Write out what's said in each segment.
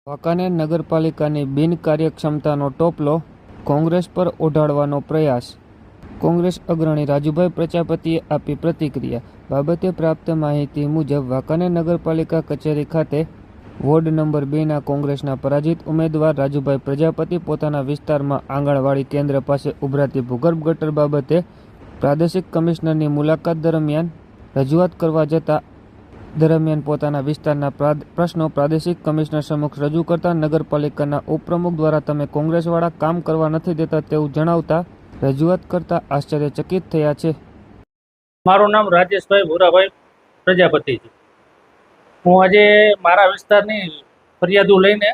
વાંકાનેર નગરપાલિકાની બિનકાર્યક્ષમતાનો ટોપલો કોંગ્રેસ પર ઓઢાડવાનો પ્રયાસ. કોંગ્રેસ અગ્રણી રાજુભાઈ પ્રજાપતિએ આપી પ્રતિક્રિયા. બાબતે પ્રાપ્ત માહિતી મુજબ વાંકાનેર નગરપાલિકા કચેરી ખાતે વોર્ડ નંબર 2ના કોંગ્રેસના પરાજિત ઉમેદવાર રાજુભાઈ પ્રજાપતિ પોતાના વિસ્તારમાં આંગણવાડી કેન્દ્ર પાસે ઉભરાતી ભૂગર્ભ ગટર બાબતે પ્રાદેશિક કમિશનરની મુલાકાત દરમિયાન રજૂઆત કરવા જતા દરમિયાન પોતાના વિસ્તારના પ્રશ્નો પ્રાદેશિક કમિશનર સમક્ષ રજૂ કરતા નગરપાલિકાના ઉપપ્રમુખ દ્વારા તમે કોંગ્રેસવાળા કામ કરવા નથી દેતા તેવું જણાવતા રજૂઆત કરતા આશ્ચર્યચકિત થયા છે. મારું નામ રાજેશભાઈ ભૂરાભાઈ પ્રજાપતિ છે. હું આજે મારા વિસ્તારની ફરિયાદો લઈને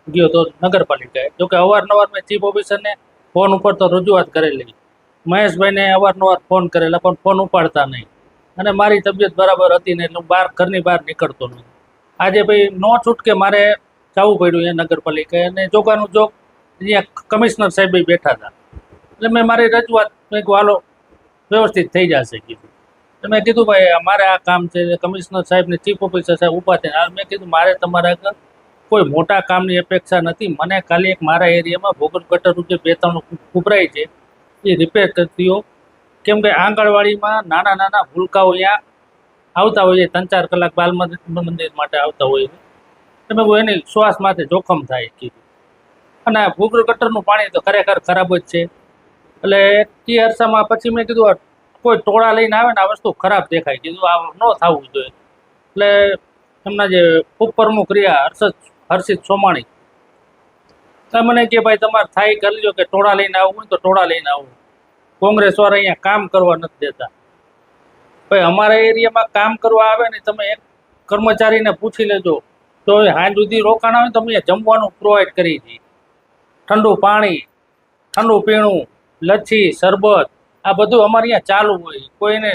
ગયો તો નગરપાલિકાએ. જોકે અવારનવાર મેં ચીફ ઓફિસરને ફોન ઉપર તો રજૂઆત કરેલી, મહેશભાઈને અવારનવાર ફોન કરેલા પણ ફોન ઉપાડતા નહીં, અને મારી તબિયત બરાબર હતી ને એટલે હું ઘરની બહાર નીકળતો નહીં. આજે ભાઈ નો છૂટકે મારે જવું પડ્યું અહીંયા નગરપાલિકાએ, અને જોગાનું જોગ અહીંયા કમિશનર સાહેબ બેઠા હતા. એટલે મેં મારી રજૂઆત હાલો વ્યવસ્થિત થઈ જશે કીધું. એટલે મેં કીધું ભાઈ મારે આ કામ છે, કમિશનર સાહેબ ને ચીફ ઓફિસર સાહેબ ઊભા થઈને મેં કીધું મારે તમારા કોઈ મોટા કામની અપેક્ષા નથી. મને ખાલી એક મારા એરિયામાં ભૂગર્ભ ગટર જે 2-3 ઉભરાય છે એ રિપેર કરતી હો. કેમ કે આંગણવાડીમાં નાના નાના ભૂલકાઓ અહીંયા આવતા હોય છે, 3-4 કલાક બાલ મંદિર માટે આવતા હોય છે. તમે એની શ્વાસ માટે જોખમ થાય કીધું. અને ભૂગર્ભ ગટરનું પાણી તો ખરેખર ખરાબ જ છે. એટલે એ અરસામાં પછી મેં કીધું કોઈ ટોળા લઈને આવે ને આ વસ્તુ ખરાબ દેખાય, કીધું આ ન થવું જોઈએ. એટલે એમના જે ઉપપ્રમુખ રહ્યા હર્ષિત સોમાણી મને કે ભાઈ તમારે થાય કરી લો, કે ટોળા લઈને આવવું હોય તો ટોળા લઈને આવવું, કોંગ્રેસ વાળા અહીંયા કામ કરવા નથી દેતા. ભાઈ અમારા એરિયામાં કામ કરવા આવે ને તમે એક કર્મચારીને પૂછી લેજો તો હાલ સુધી રોકાણ આવે તો અમે જમવાનું પ્રોવાઈડ કરી દઈએ, ઠંડુ પાણી, ઠંડુ પીણું, લચ્છી, શરબત, આ બધું અમારે અહીંયા ચાલુ હોય. કોઈને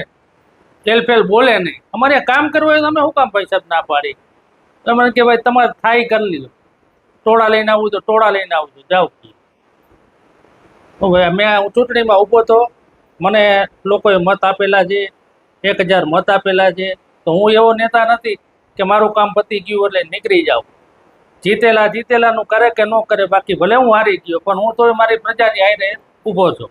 તેલફેલ બોલે નહીં. અમારે અહીંયા કામ કરવું હોય તો અમે શું કામ પૈસા ના પાડી? તમે કે ભાઈ તમારે થાય કરી લીધો, ટોળા લઈને આવવું તો ટોળા લઈને આવજો, જાઓ. મેં ચૂંટણીમાં ઊભો તો મને લોકોએ મત આપેલા છે, 1000 મત આપેલા છે. તો હું એવો નેતા નથી કે મારું કામ પતી ગયું એટલે નીકળી જાઉં. જીતેલાનું કરે કે ન કરે, બાકી ભલે હું હારી ગયો પણ હું તો મારી પ્રજાની હારે ઊભો છું.